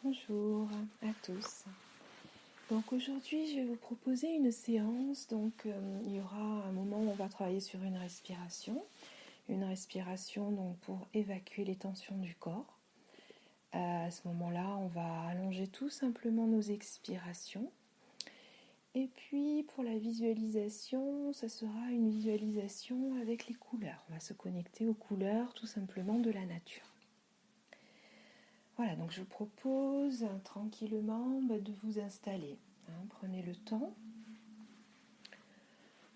Bonjour à tous. Donc aujourd'hui je vais vous proposer une séance. Il y aura un moment où on va travailler sur une respiration donc pour évacuer les tensions du corps. À ce moment-là, on va allonger tout simplement nos expirations. Et puis pour la visualisation, ça sera une visualisation avec les couleurs. On va se connecter aux couleurs tout simplement de la nature. Voilà, donc je vous propose tranquillement de vous installer. Prenez le temps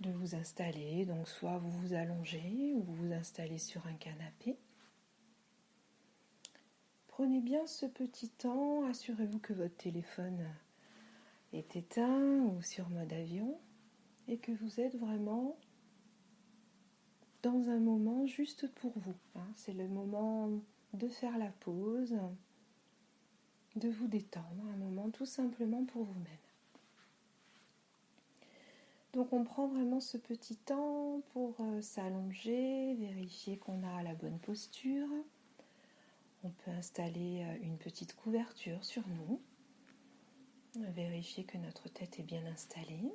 de vous installer, donc soit vous vous allongez ou vous vous installez sur un canapé. Prenez bien ce petit temps, assurez-vous que votre téléphone est éteint ou sur mode avion et que vous êtes vraiment dans un moment juste pour vous. C'est le moment de faire la pause, de vous détendre, un moment tout simplement pour vous-même. Donc on prend vraiment ce petit temps pour s'allonger, vérifier qu'on a la bonne posture. On peut installer une petite couverture sur nous, vérifier que notre tête est bien installée.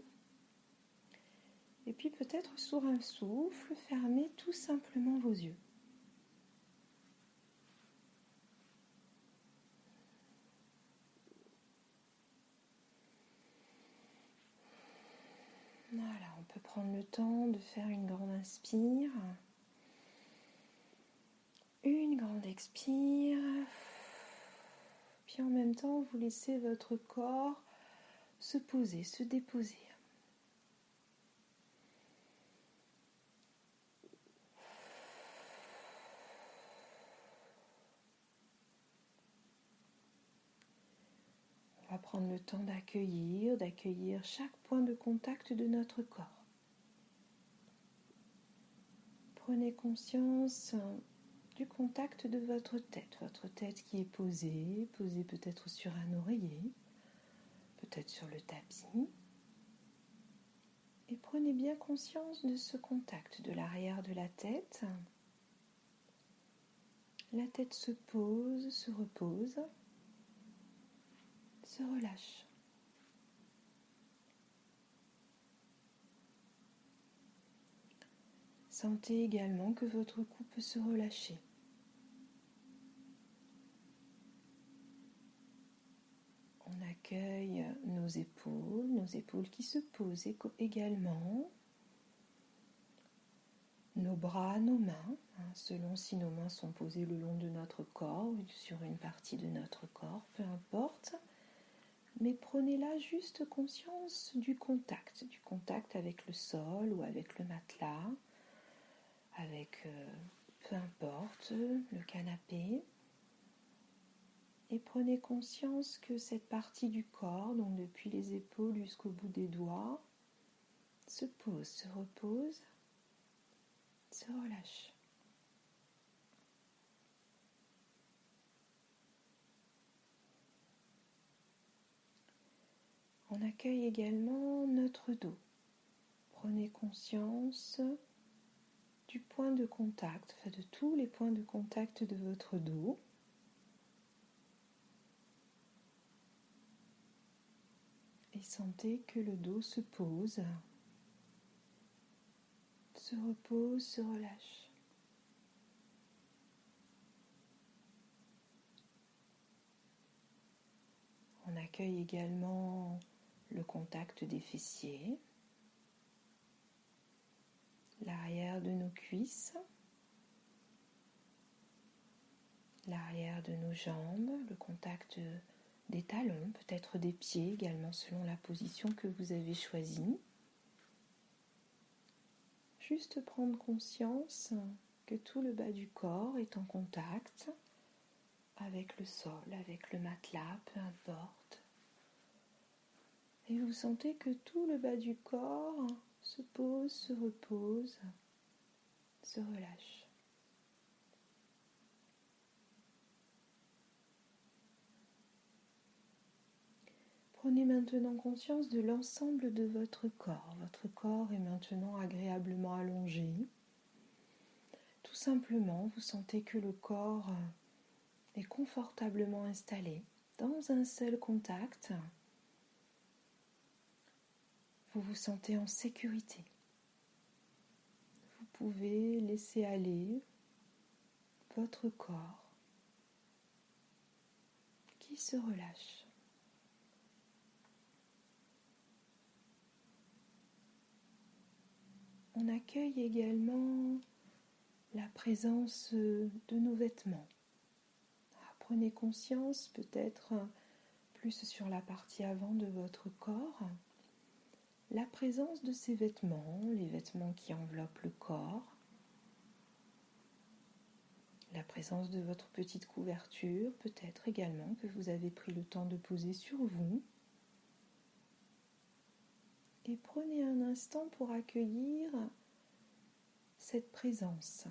Et puis peut-être sur un souffle, fermez tout simplement vos yeux. Voilà, on peut prendre le temps de faire une grande inspire, une grande expire, puis en même temps vous laissez votre corps se poser, se déposer. On va prendre le temps d'accueillir chaque point de contact de notre corps. Prenez conscience du contact de votre tête qui est posée peut-être sur un oreiller, peut-être sur le tapis. Et prenez bien conscience de ce contact de l'arrière de la tête. La tête se pose, se repose, se relâche. Sentez également que votre cou peut se relâcher. On accueille nos épaules qui se posent également. Nos bras, nos mains, selon si nos mains sont posées le long de notre corps ou sur une partie de notre corps, peu importe. Mais prenez là juste conscience du contact avec le sol ou avec le matelas, avec, peu importe, le canapé. Et prenez conscience que cette partie du corps, donc depuis les épaules jusqu'au bout des doigts, se pose, se repose, se relâche. On accueille également notre dos. Prenez conscience du point de contact, de tous les points de contact de votre dos. Et sentez que le dos se pose, se repose, se relâche. On accueille également le contact des fessiers, l'arrière de nos cuisses, l'arrière de nos jambes, le contact des talons, peut-être des pieds également selon la position que vous avez choisie. Juste prendre conscience que tout le bas du corps est en contact avec le sol, avec le matelas, peu importe. Et vous sentez que tout le bas du corps se pose, se repose, se relâche. Prenez maintenant conscience de l'ensemble de votre corps. Votre corps est maintenant agréablement allongé. Tout simplement, vous sentez que le corps est confortablement installé. dans un seul contact, vous vous sentez en sécurité. Vous pouvez laisser aller votre corps qui se relâche. On accueille également la présence de nos vêtements. Alors, prenez conscience peut-être plus sur la partie avant de votre corps, la présence de ces vêtements, les vêtements qui enveloppent le corps, la présence de votre petite couverture, peut-être également que vous avez pris le temps de poser sur vous. Et prenez un instant pour accueillir cette présence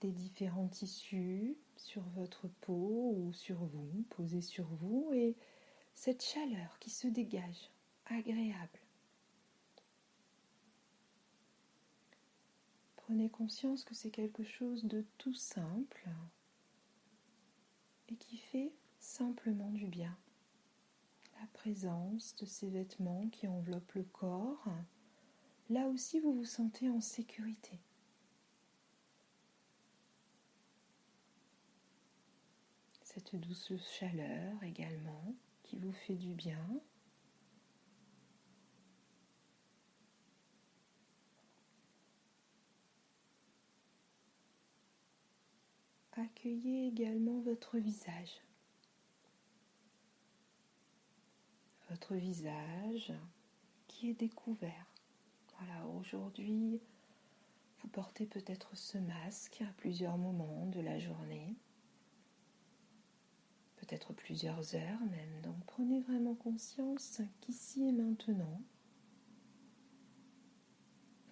des différents tissus sur votre peau ou sur vous, posés sur vous, et cette chaleur qui se dégage, agréable. Prenez conscience que c'est quelque chose de tout simple et qui fait simplement du bien. La présence de ces vêtements qui enveloppent le corps, là aussi vous vous sentez en sécurité. Cette douce chaleur également qui vous fait du bien. Accueillez également votre visage. Votre visage qui est découvert. Voilà, aujourd'hui, vous portez peut-être ce masque à plusieurs moments de la journée, peut-être plusieurs heures même. Donc prenez vraiment conscience qu'ici et maintenant,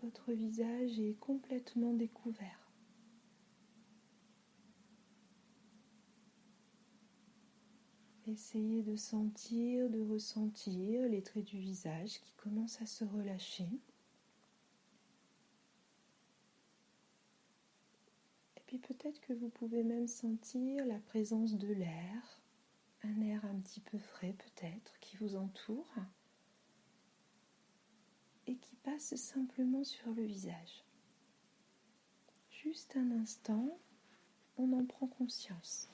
votre visage est complètement découvert. Essayez de sentir, de ressentir les traits du visage qui commencent à se relâcher. Et puis peut-être que vous pouvez même sentir la présence de l'air, un air un petit peu frais peut-être qui vous entoure et qui passe simplement sur le visage. Juste un instant, on en prend conscience.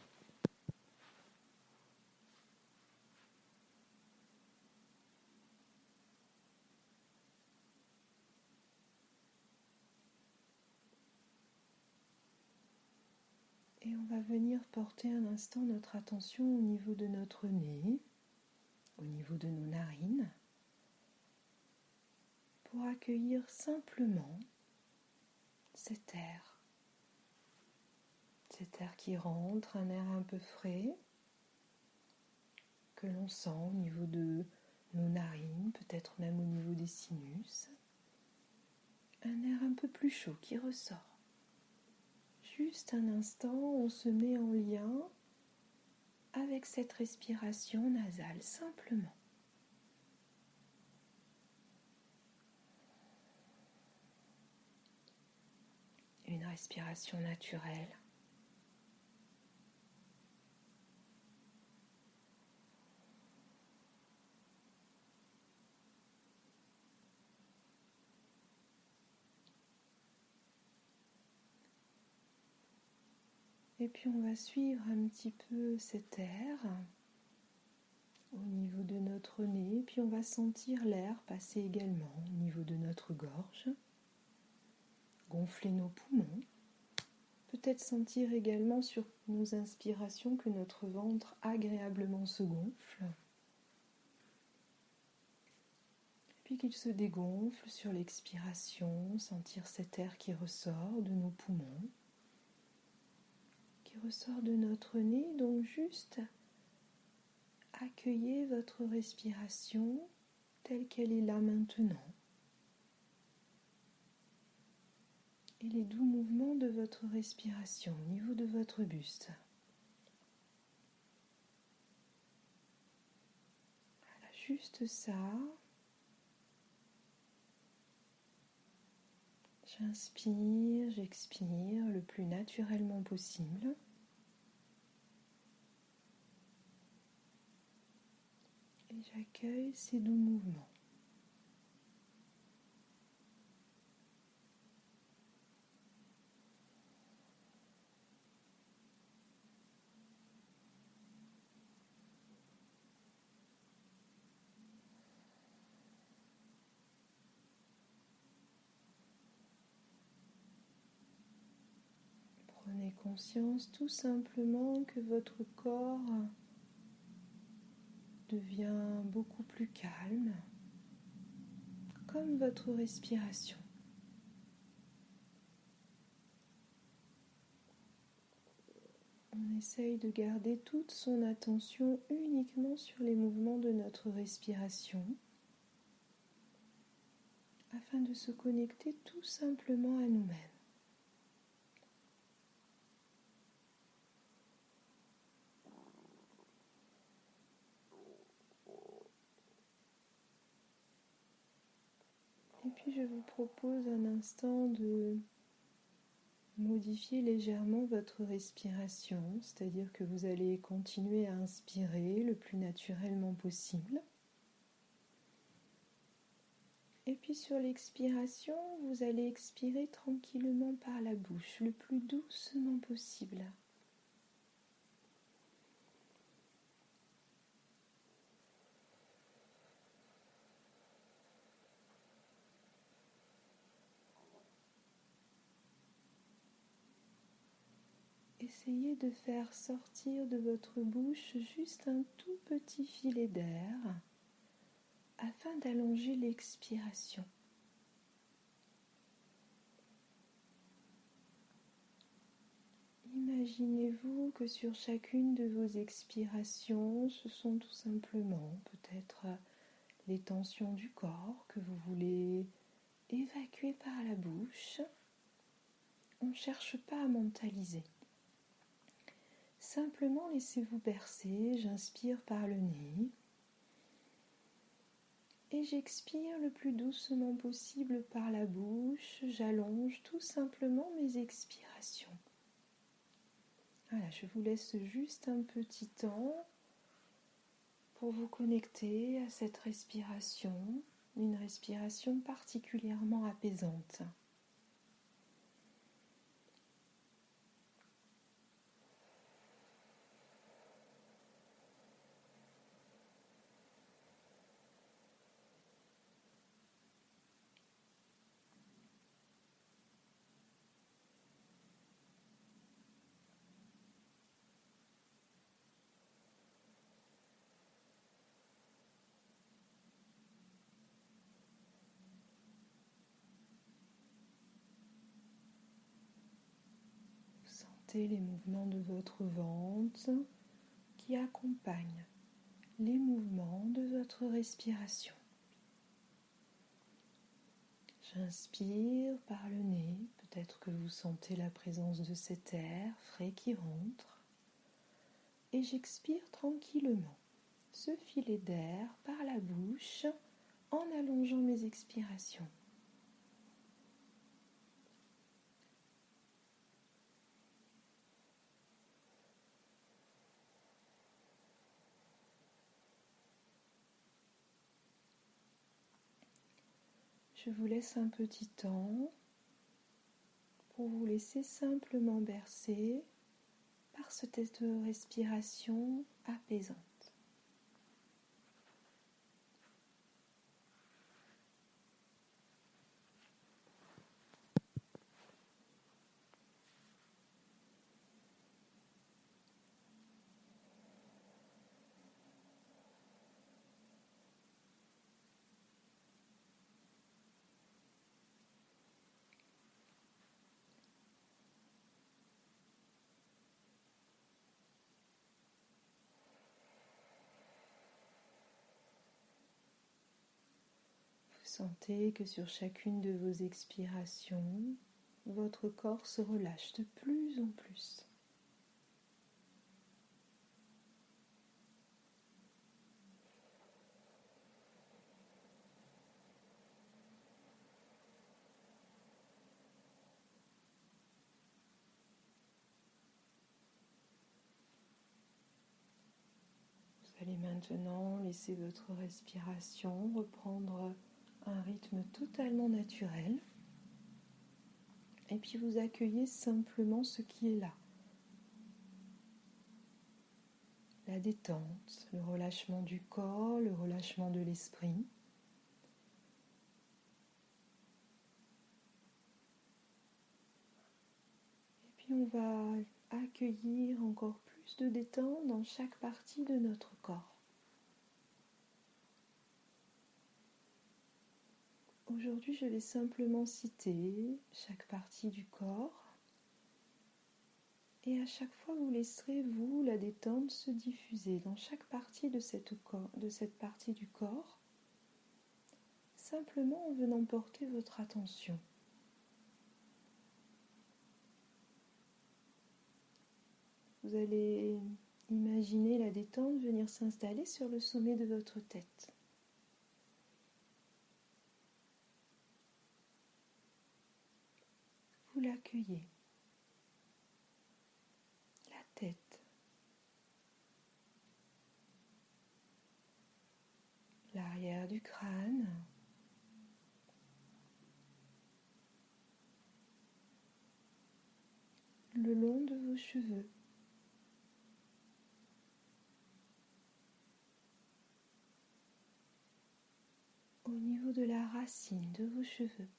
Et on va venir porter un instant notre attention au niveau de notre nez, au niveau de nos narines, pour accueillir simplement cet air qui rentre, un air un peu frais, que l'on sent au niveau de nos narines, peut-être même au niveau des sinus, un air un peu plus chaud qui ressort. Juste un instant, on se met en lien avec cette respiration nasale, simplement. Une respiration naturelle. Et puis on va suivre un petit peu cet air au niveau de notre nez, puis on va sentir l'air passer également au niveau de notre gorge, gonfler nos poumons, peut-être sentir également sur nos inspirations que notre ventre agréablement se gonfle, puis qu'il se dégonfle sur l'expiration, sentir cet air qui ressort de nos poumons, qui ressort de notre nez, donc juste accueillez votre respiration telle qu'elle est là maintenant et les doux mouvements de votre respiration au niveau de votre buste. Voilà, juste ça. J'inspire, j'expire le plus naturellement possible. Et j'accueille ces doux mouvements. Prenez conscience tout simplement que votre corps devient beaucoup plus calme, comme votre respiration. On essaye de garder toute son attention uniquement sur les mouvements de notre respiration, afin de se connecter tout simplement à nous-mêmes. Et puis je vous propose un instant de modifier légèrement votre respiration, c'est-à-dire que vous allez continuer à inspirer le plus naturellement possible. Et puis sur l'expiration, vous allez expirer tranquillement par la bouche, le plus doucement possible. Essayez de faire sortir de votre bouche juste un tout petit filet d'air afin d'allonger l'expiration. Imaginez-vous que sur chacune de vos expirations, ce sont tout simplement peut-être les tensions du corps que vous voulez évacuer par la bouche. On ne cherche pas à mentaliser. Simplement laissez-vous bercer, j'inspire par le nez et j'expire le plus doucement possible par la bouche, j'allonge tout simplement mes expirations. Voilà, je vous laisse juste un petit temps pour vous connecter à cette respiration, une respiration particulièrement apaisante. Sentez les mouvements de votre ventre qui accompagnent les mouvements de votre respiration. J'inspire par le nez, peut-être que vous sentez la présence de cet air frais qui rentre, et j'expire tranquillement ce filet d'air par la bouche en allongeant mes expirations. Je vous laisse un petit temps pour vous laisser simplement bercer par cette respiration apaisante. Sentez que sur chacune de vos expirations, votre corps se relâche de plus en plus. Vous allez maintenant maintenant, laissez votre respiration reprendre un rythme totalement naturel. Et puis vous accueillez simplement ce qui est là. La détente, le relâchement du corps, le relâchement de l'esprit. Et puis on va accueillir encore plus de détente dans chaque partie de notre corps. Aujourd'hui, je vais simplement citer chaque partie du corps et à chaque fois, vous laisserez, vous, la détente se diffuser dans chaque partie de cette partie du corps, simplement en venant porter votre attention. Vous allez imaginer la détente venir s'installer sur le sommet de votre tête. Vous l'accueillez. La tête. L'arrière du crâne. Le long de vos cheveux. Au niveau de la racine de vos cheveux.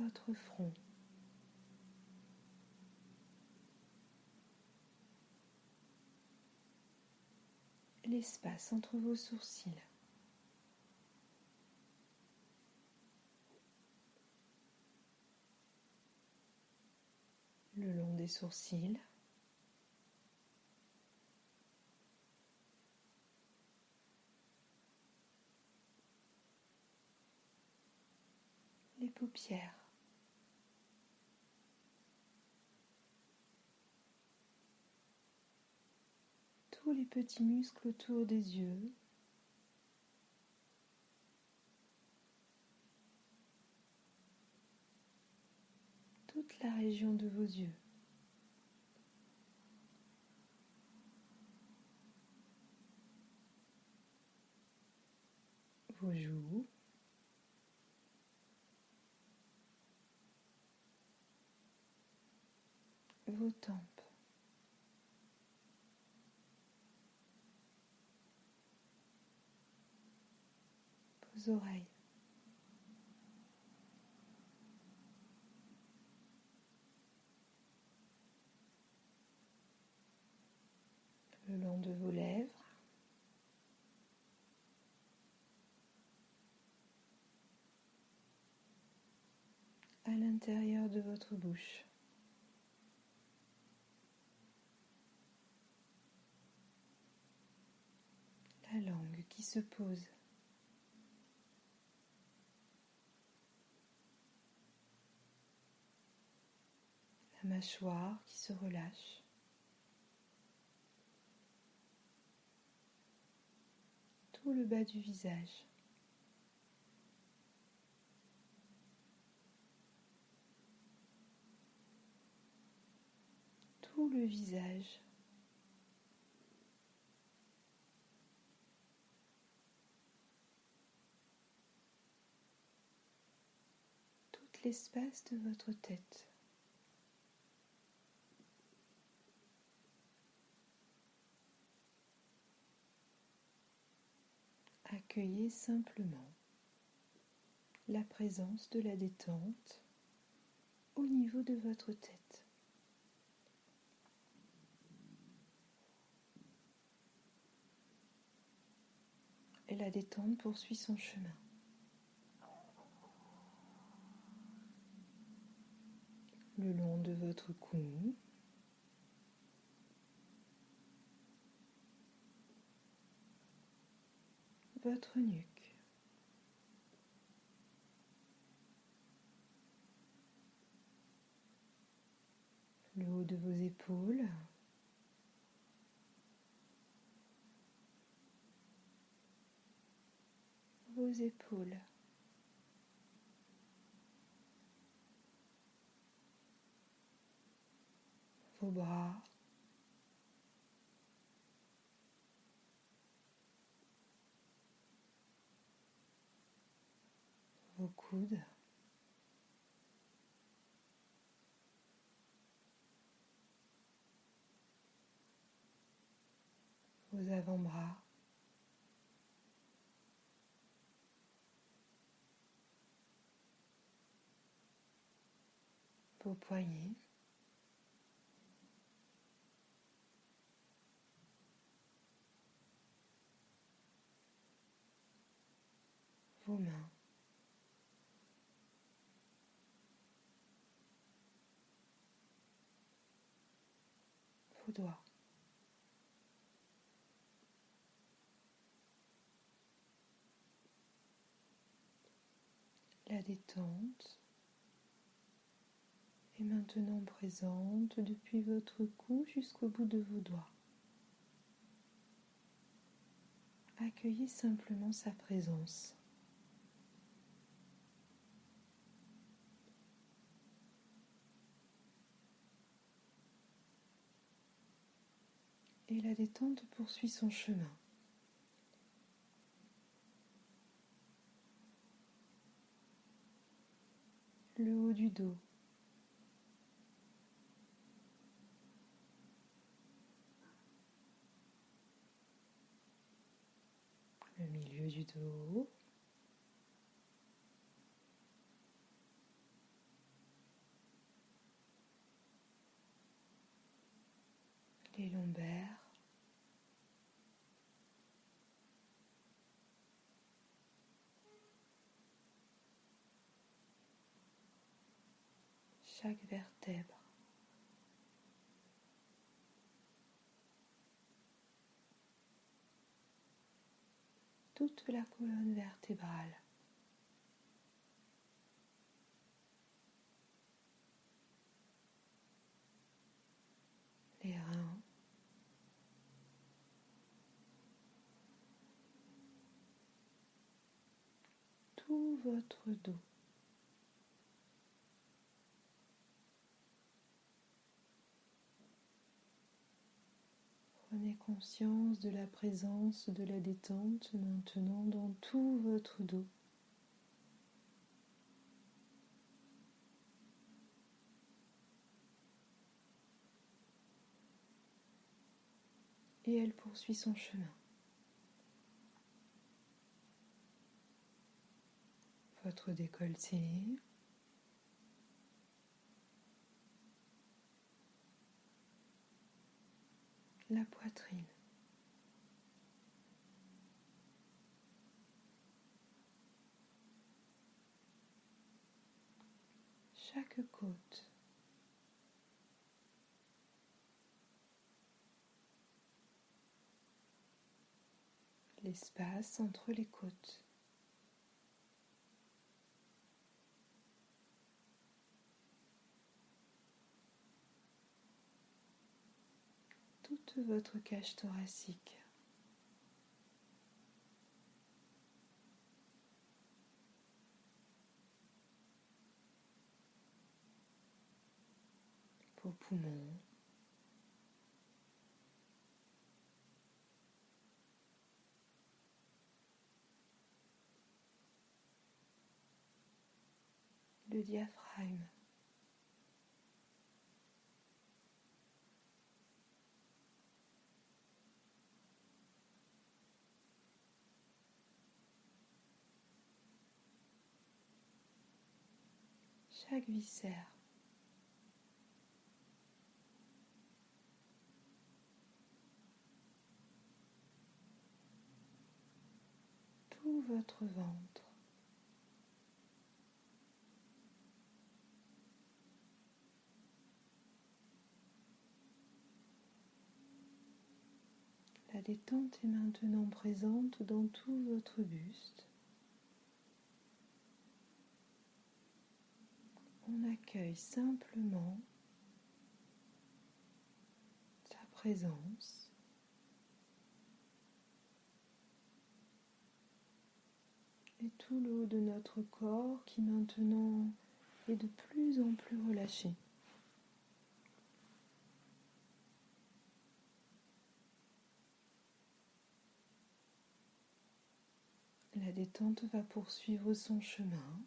Votre front. L'espace entre vos sourcils. Le long des sourcils. Les paupières. Tous les petits muscles autour des yeux. Toute la région de vos yeux. Vos joues. Vos tempes. Vos oreilles. Le long de vos lèvres. À l'intérieur de votre bouche. La langue qui se pose. La mâchoire qui se relâche. Tout le bas du visage. Tout le visage. Tout l'espace de votre tête. Accueillez simplement la présence de la détente au niveau de votre tête. Et la détente poursuit son chemin. Le long de votre cou. Votre nuque. Le haut de vos épaules. Vos épaules. vos bras, vos coudes, vos avant-bras, vos poignets, vos mains, vos doigts. La détente est maintenant présente depuis votre cou jusqu'au bout de vos doigts. Accueillez simplement sa présence. Et la détente poursuit son chemin. Le haut du dos, le milieu du dos, les lombaires, chaque vertèbre. Toute la colonne vertébrale. Les reins. Tout votre dos. Prenez conscience de la présence de la détente maintenant dans tout votre dos. Et elle poursuit son chemin. Votre décolleté, la poitrine, chaque côte, l'espace entre les côtes. Toute votre cage thoracique. Vos poumons, le diaphragme, chaque viscère, tout votre ventre. La détente est maintenant présente dans tout votre buste. On accueille simplement sa présence et tout le haut de notre corps qui maintenant est de plus en plus relâché. La détente va poursuivre son chemin.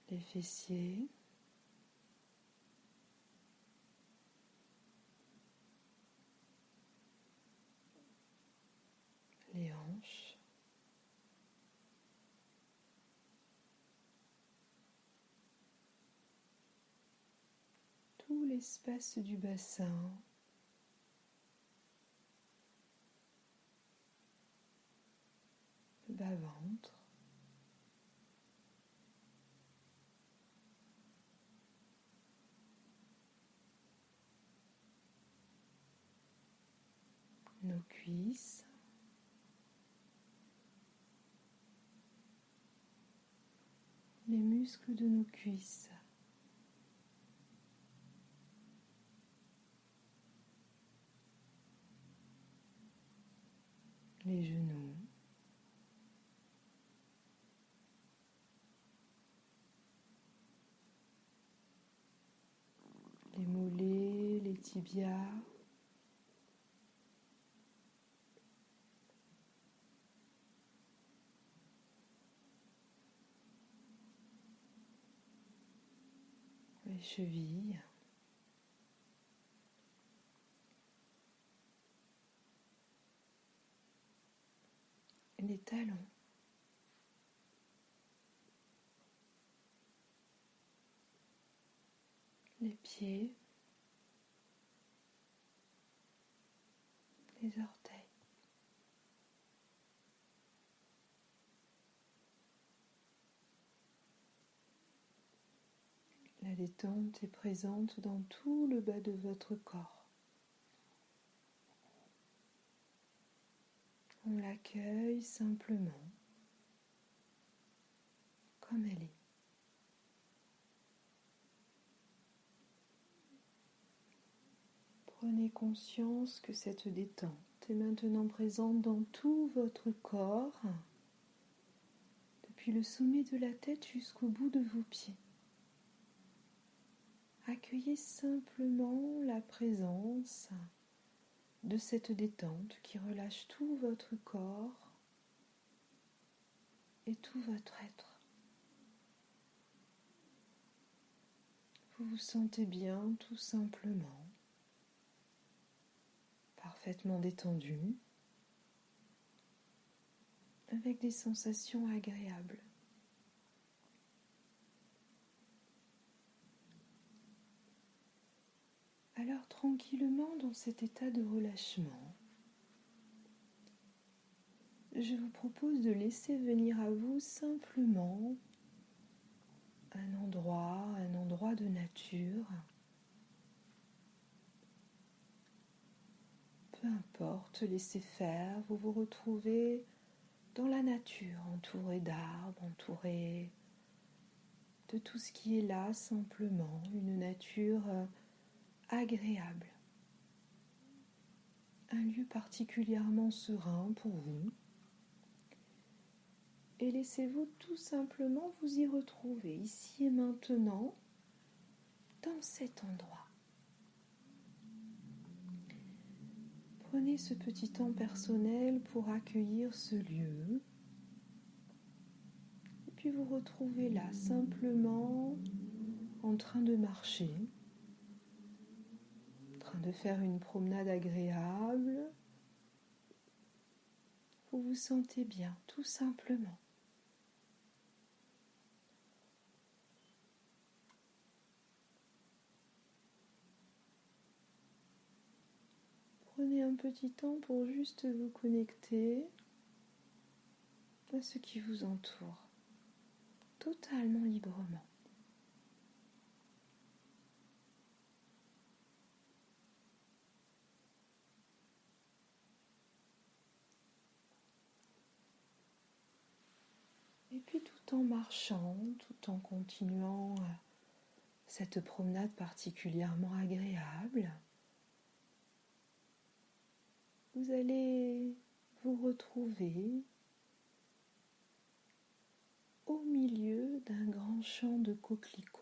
Les fessiers, les hanches, tout l'espace du bassin, le bas-ventre, nos cuisses, les muscles de nos cuisses, les genoux, les mollets, les tibias, les chevilles, les talons, les pieds, les orteils. La détente est présente dans tout le bas de votre corps. On l'accueille simplement comme elle est. Prenez conscience que cette détente est maintenant présente dans tout votre corps, depuis le sommet de la tête jusqu'au bout de vos pieds. Accueillez simplement la présence de cette détente qui relâche tout votre corps et tout votre être. Vous vous sentez bien tout simplement, parfaitement détendu, avec des sensations agréables. Alors tranquillement dans cet état de relâchement, je vous propose de laisser venir à vous simplement un endroit de nature. Peu importe, laissez faire, vous vous retrouvez dans la nature, entouré d'arbres, entouré de tout ce qui est là, simplement une nature agréable. Un lieu particulièrement serein pour vous. Et laissez-vous tout simplement vous y retrouver, ici et maintenant, dans cet endroit. Prenez ce petit temps personnel pour accueillir ce lieu. Et puis vous retrouvez là, simplement en train de marcher, en train de faire une promenade agréable. Vous vous sentez bien, tout simplement. Prenez un petit temps pour juste vous connecter à ce qui vous entoure, totalement librement. Et puis tout en marchant, tout en continuant cette promenade particulièrement agréable, vous allez vous retrouver au milieu d'un grand champ de coquelicots.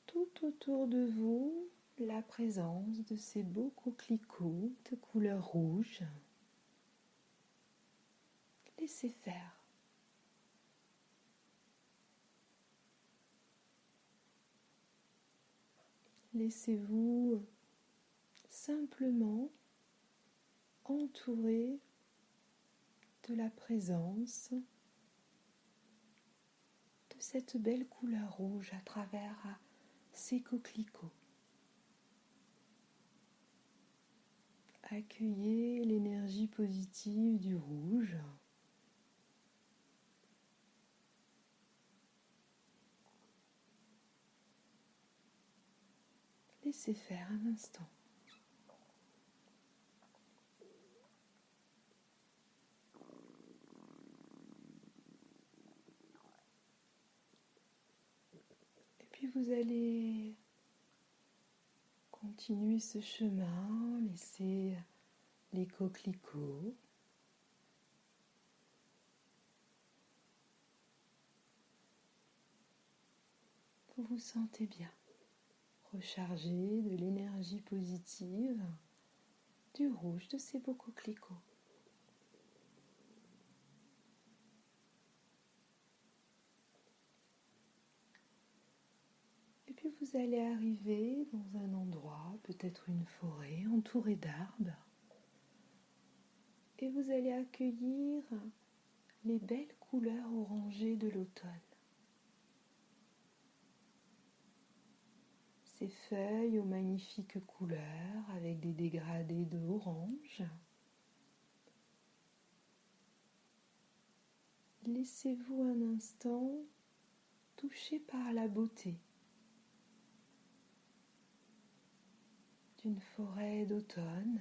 Tout autour de vous, la présence de ces beaux coquelicots de couleur rouge. Laissez faire. Laissez-vous simplement entourer de la présence de cette belle couleur rouge à travers ces coquelicots. Accueillez l'énergie positive du rouge. Laissez faire un instant. Et puis vous allez continuer ce chemin, laissez les coquelicots. Vous vous sentez bien, rechargé de l'énergie positive du rouge de ces beaux coquelicots. Et puis vous allez arriver dans un endroit, peut-être une forêt entourée d'arbres, et vous allez accueillir les belles couleurs orangées de l'automne. Ces feuilles aux magnifiques couleurs avec des dégradés d'orange. Laissez-vous un instant toucher par la beauté d'une forêt d'automne,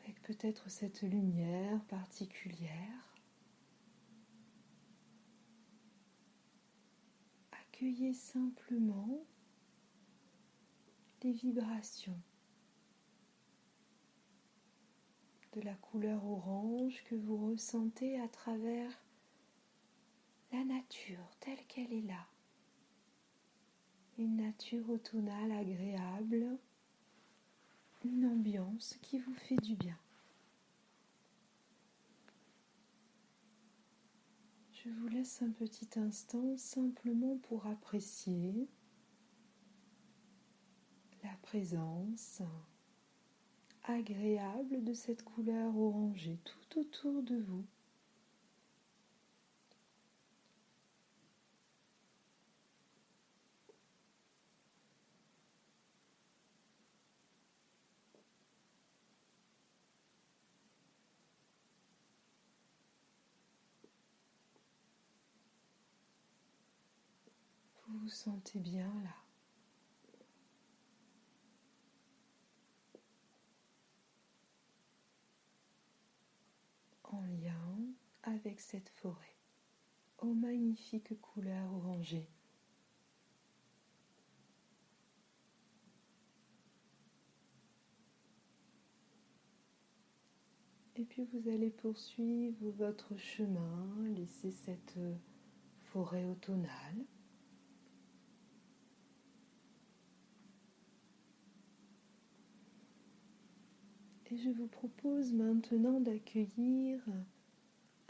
avec peut-être cette lumière particulière. Accueillez simplement les vibrations de la couleur orange que vous ressentez à travers la nature telle qu'elle est là. Une nature automnale agréable, une ambiance qui vous fait du bien. Je vous laisse un petit instant simplement pour apprécier la présence agréable de cette couleur orangée tout autour de vous. Vous vous sentez bien là, en lien avec cette forêt aux magnifiques couleurs orangées. Et puis vous allez poursuivre votre chemin, laisser cette forêt automnale. Et je vous propose maintenant d'accueillir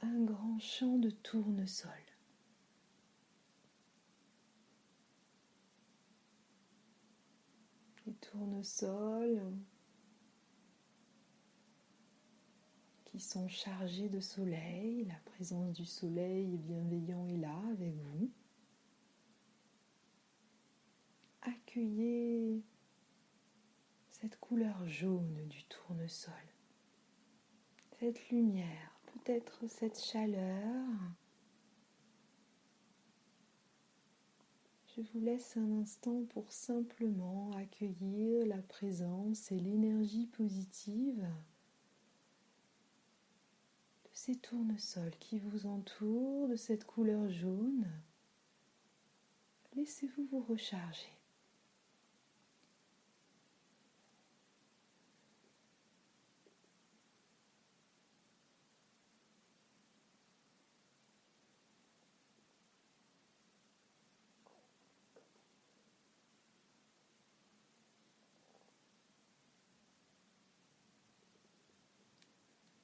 un grand champ de tournesol. Les tournesols qui sont chargés de soleil, la présence du soleil bienveillant est là avec vous. Accueillez cette couleur jaune du tournesol, cette lumière, peut-être cette chaleur. Je vous laisse un instant pour simplement accueillir la présence et l'énergie positive de ces tournesols qui vous entourent, de cette couleur jaune. Laissez-vous vous recharger.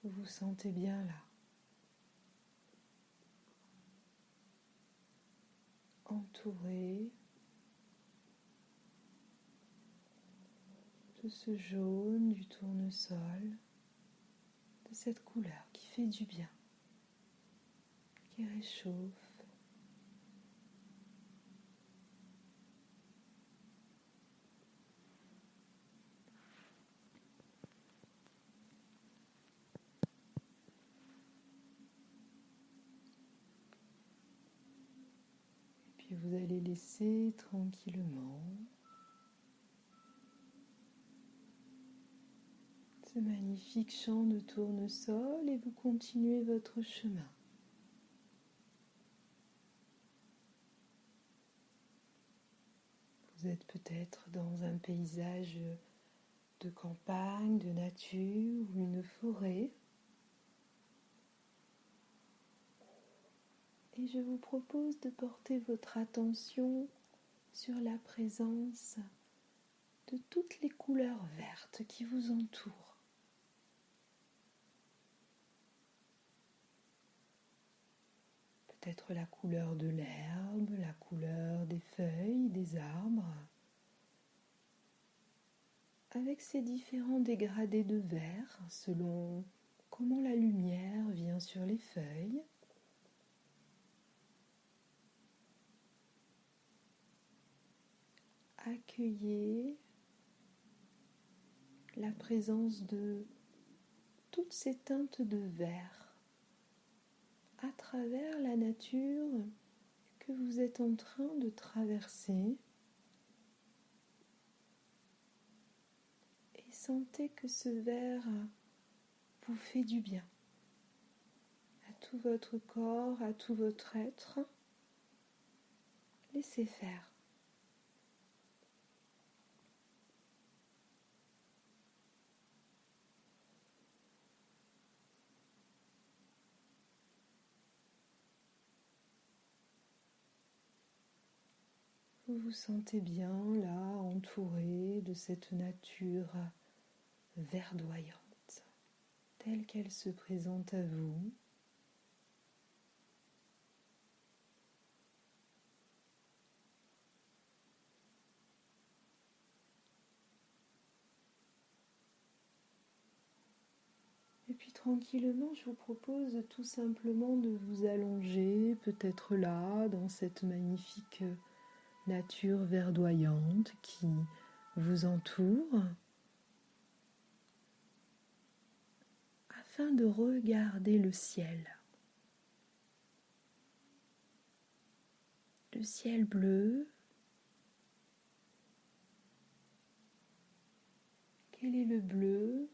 Vous vous sentez bien là, entouré de ce jaune du tournesol, de cette couleur qui fait du bien, qui réchauffe. Puis vous allez laisser tranquillement ce magnifique champ de tournesol et vous continuez votre chemin. Vous êtes peut-être dans un paysage de campagne, de nature ou une forêt. Et je vous propose de porter votre attention sur la présence de toutes les couleurs vertes qui vous entourent. Peut-être la couleur de l'herbe, la couleur des feuilles, des arbres, avec ces différents dégradés de vert selon comment la lumière vient sur les feuilles. Accueillez la présence de toutes ces teintes de vert à travers la nature que vous êtes en train de traverser. Et sentez que ce vert vous fait du bien à tout votre corps, à tout votre être. Laissez faire. Vous vous sentez bien là, entouré de cette nature verdoyante, telle qu'elle se présente à vous. Et puis tranquillement, je vous propose tout simplement de vous allonger, peut-être là, dans cette magnifique nature verdoyante qui vous entoure, afin de regarder le ciel. Le ciel bleu. Quel est le bleu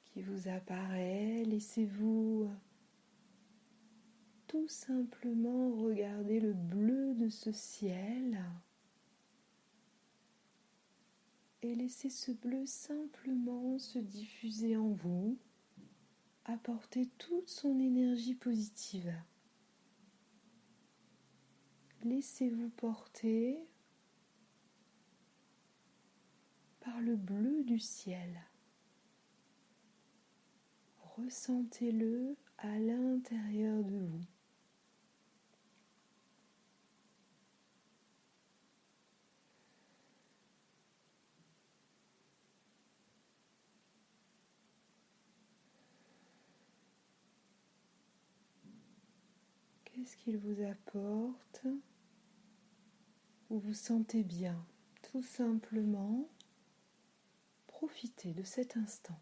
qui vous apparaît? Laissez-vous tout simplement regarder le bleu de ce ciel et laissez ce bleu simplement se diffuser en vous, apporter toute son énergie positive. Laissez-vous porter par le bleu du ciel. Ressentez-le à l'intérieur de vous. Qu'est-ce qu'il vous apporte? Vous vous sentez bien, tout simplement. Profitez de cet instant.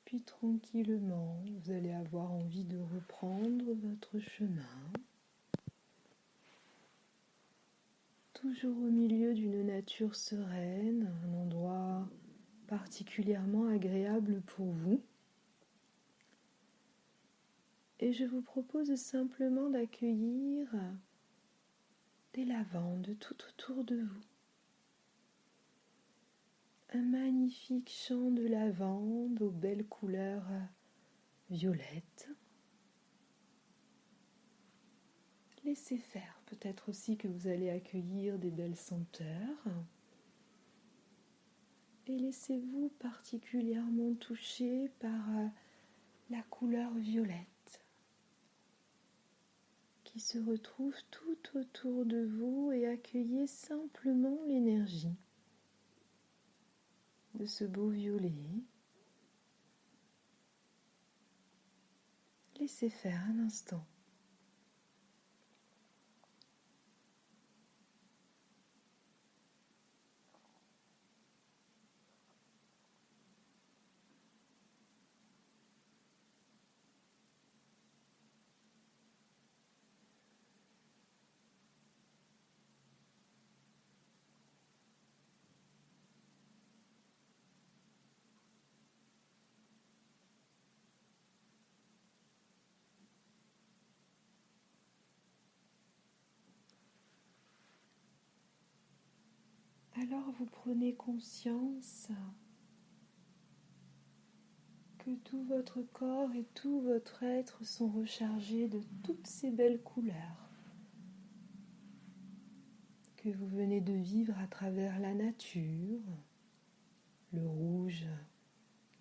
Puis tranquillement, vous allez avoir envie de reprendre votre chemin, toujours au milieu d'une nature sereine, un endroit particulièrement agréable pour vous. Et je vous propose simplement d'accueillir des lavandes tout autour de vous. Un magnifique champ de lavande aux belles couleurs violettes. Laissez faire, peut-être aussi que vous allez accueillir des belles senteurs. Et laissez-vous particulièrement toucher par la couleur violette qui se retrouve tout autour de vous et accueillez simplement l'énergie de ce beau violet. Laissez faire un instant. Alors vous prenez conscience que tout votre corps et tout votre être sont rechargés de toutes ces belles couleurs que vous venez de vivre à travers la nature, le rouge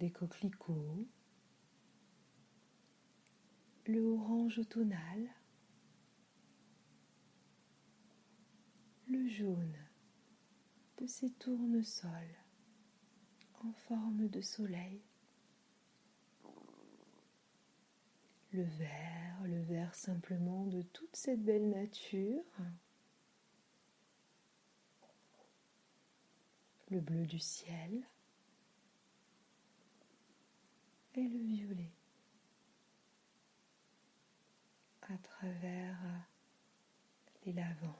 des coquelicots, le orange automnal, le jaune de ces tournesols en forme de soleil, le vert simplement de toute cette belle nature, le bleu du ciel et le violet à travers les lavandes.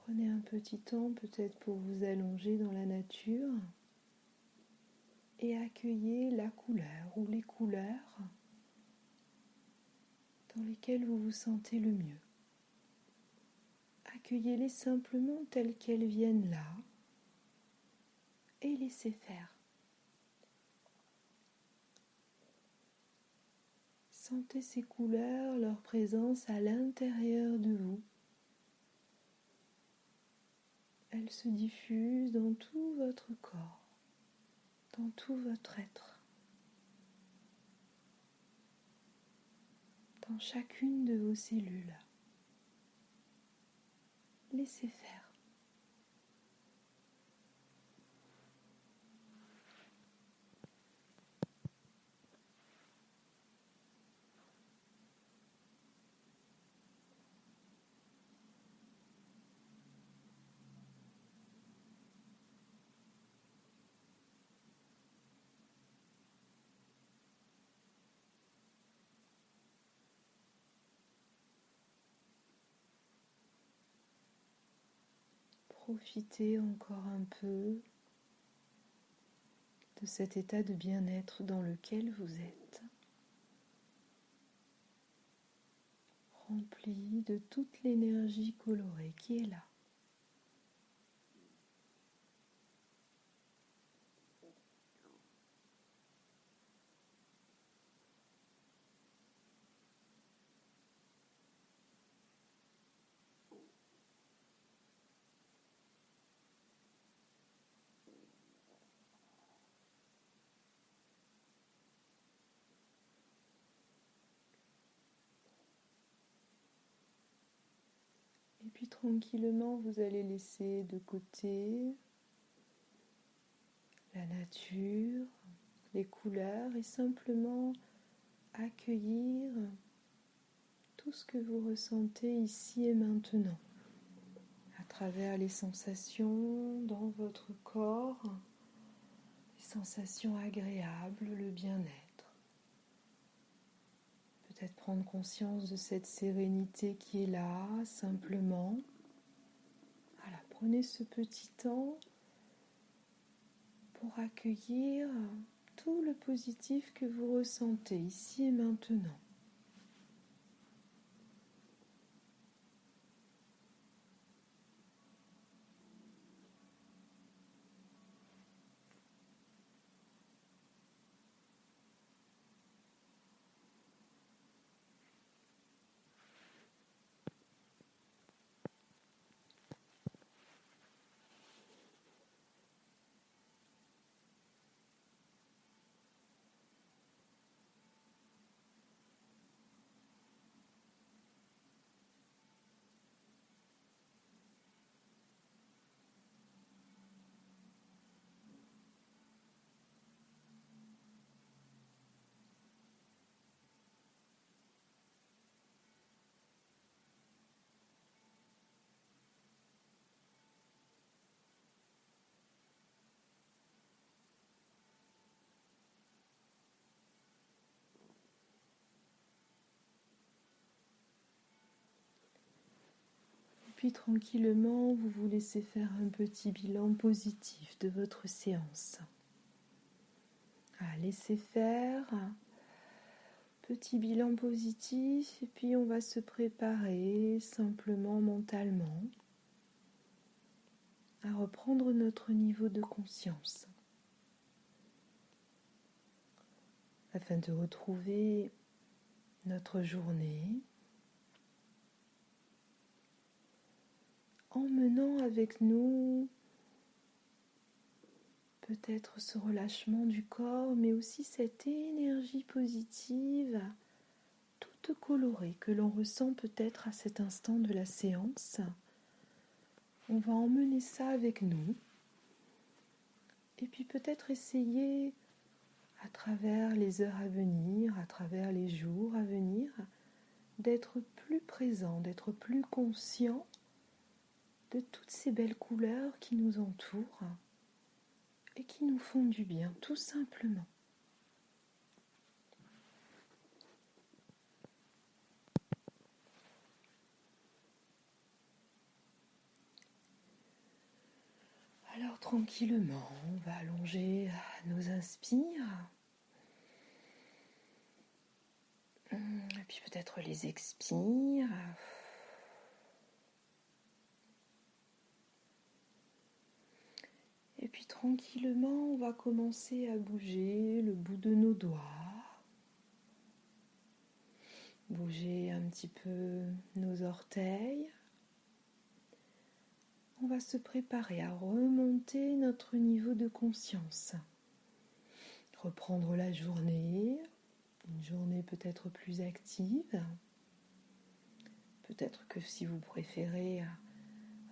Prenez un petit temps peut-être pour vous allonger dans la nature et accueillez la couleur ou les couleurs dans lesquelles vous vous sentez le mieux. Accueillez-les simplement telles qu'elles viennent là et laissez faire. Sentez ces couleurs, leur présence à l'intérieur de vous. Elles se diffusent dans tout votre corps, dans tout votre être, dans chacune de vos cellules. Laissez faire. Profitez encore un peu de cet état de bien-être dans lequel vous êtes, rempli de toute l'énergie colorée qui est là. Et puis tranquillement, vous allez laisser de côté la nature, les couleurs et simplement accueillir tout ce que vous ressentez ici et maintenant, à travers les sensations dans votre corps, les sensations agréables, le bien-être. Peut-être prendre conscience de cette sérénité qui est là, simplement. Voilà, prenez ce petit temps pour accueillir tout le positif que vous ressentez ici et maintenant. Puis tranquillement, vous vous laissez faire un petit bilan positif de votre séance. Laissez faire, petit bilan positif, et puis on va se préparer simplement mentalement à reprendre notre niveau de conscience afin de retrouver notre journée emmenant avec nous peut-être ce relâchement du corps, mais aussi cette énergie positive toute colorée que l'on ressent peut-être à cet instant de la séance. On va emmener ça avec nous et puis peut-être essayer à travers les heures à venir, à travers les jours à venir, d'être plus présent, d'être plus conscient de toutes ces belles couleurs qui nous entourent et qui nous font du bien, tout simplement. Alors tranquillement, on va allonger nos inspires. Et puis peut-être les expires. Et puis tranquillement, on va commencer à bouger le bout de nos doigts. Bouger un petit peu nos orteils. On va se préparer à remonter notre niveau de conscience. Reprendre la journée, une journée peut-être plus active. Peut-être que si vous préférez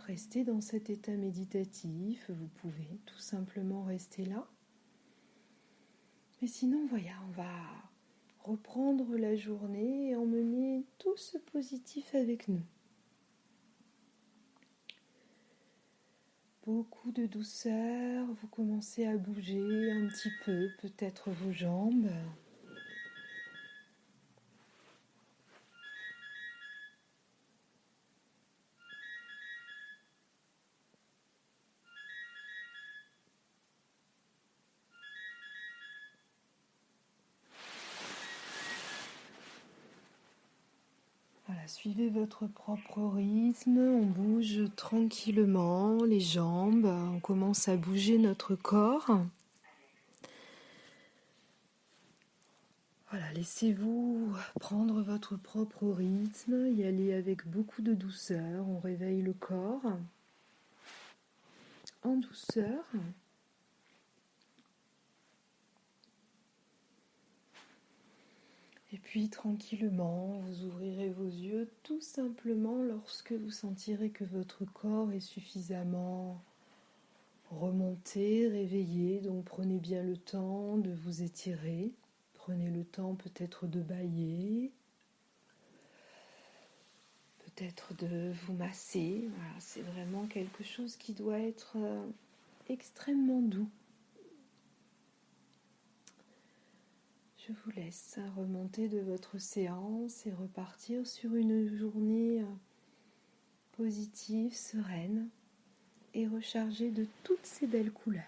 rester dans cet état méditatif, vous pouvez tout simplement rester là. Mais sinon, voilà, on va reprendre la journée et emmener tout ce positif avec nous. Beaucoup de douceur, vous commencez à bouger un petit peu, peut-être vos jambes. Voilà, suivez votre propre rythme, on bouge tranquillement les jambes, on commence à bouger notre corps. Voilà, laissez-vous prendre votre propre rythme, y aller avec beaucoup de douceur, on réveille le corps en douceur. Et puis tranquillement, vous ouvrirez vos yeux tout simplement lorsque vous sentirez que votre corps est suffisamment remonté, réveillé. Donc prenez bien le temps de vous étirer. Prenez le temps peut-être de bâiller, peut-être de vous masser. Voilà, c'est vraiment quelque chose qui doit être extrêmement doux. Je vous laisse remonter de votre séance et repartir sur une journée positive, sereine et rechargée de toutes ces belles couleurs.